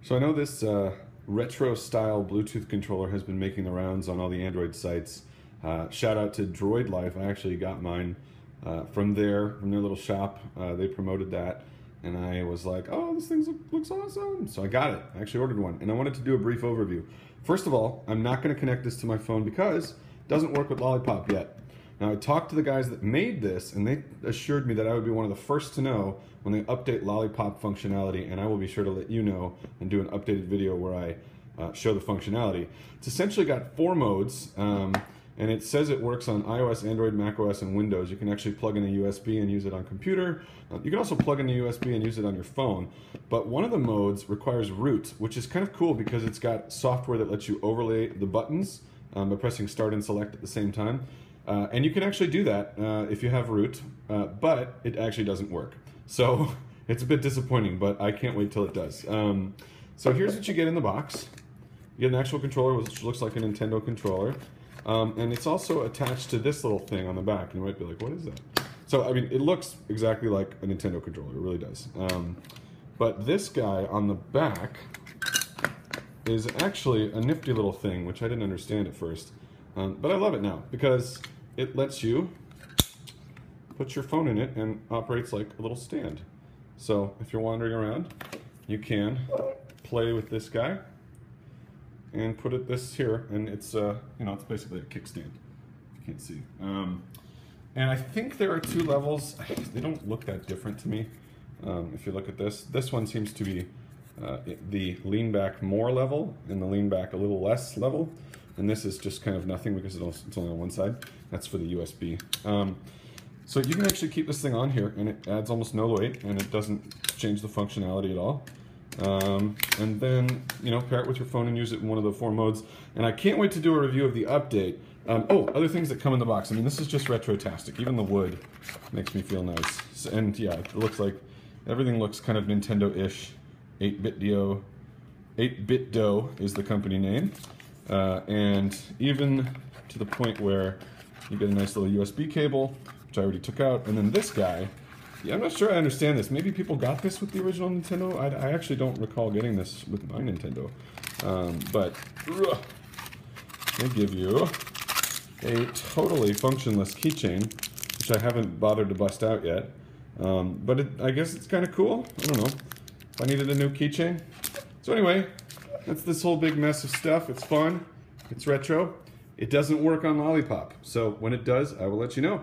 So I know this retro style Bluetooth controller has been making the rounds on all the Android sites. Shout out to Droid Life. I actually got mine from their little shop. They promoted that and I was like, oh, this thing looks awesome. So I got it. I actually ordered one and I wanted to do a brief overview. First of all, I'm not going to connect this to my phone because it doesn't work with Lollipop yet. Now I talked to the guys that made this and they assured me that I would be one of the first to know when they update Lollipop functionality, and I will be sure to let you know and do an updated video where I show the functionality. It's essentially got 4 modes and it says it works on iOS, Android, macOS, and Windows. You can actually plug in a USB and use it on computer. You can also plug in a USB and use it on your phone. But one of the modes requires root, which is kind of cool because it's got software that lets you overlay the buttons by pressing start and select at the same time. And you can actually do that if you have root, but it actually doesn't work. So it's a bit disappointing, but I can't wait till it does. So here's what you get in the box. You get an actual controller, which looks like a Nintendo controller. And it's also attached to this little thing on the back. And you might be like, what is that? So, I mean, it looks exactly like a Nintendo controller. It really does. But this guy on the back is actually a nifty little thing, which I didn't understand at first. But I love it now because it lets you put your phone in it and operates like a little stand. So if you're wandering around, you can play with this guy and put it this here, and it's you know, it's basically a kickstand. If you can't see. And I think there are 2 levels. They don't look that different to me. If you look at this one seems to be the lean back more level and the lean back a little less level. And this is just kind of nothing because it's only on one side. That's for the USB. So you can actually keep this thing on here and it adds almost no weight and it doesn't change the functionality at all. And then, you know, pair it with your phone and use it in one of the 4 modes. And I can't wait to do a review of the update. Oh, other things that come in the box. I mean, this is just retro-tastic. Even the wood makes me feel nice. So, and yeah, it looks like everything looks kind of Nintendo-ish. 8BITDO. 8BITDO is the company name. And even to the point where you get a nice little USB cable, which I already took out. And then this guy, yeah, I'm not sure I understand this. Maybe people got this with the original Nintendo. I actually don't recall getting this with my Nintendo. But they give you a totally functionless keychain, which I haven't bothered to bust out yet. But I guess it's kind of cool. I don't know if I needed a new keychain. So anyway, that's this whole big mess of stuff. It's fun. It's retro. It doesn't work on Lollipop. So when it does, I will let you know.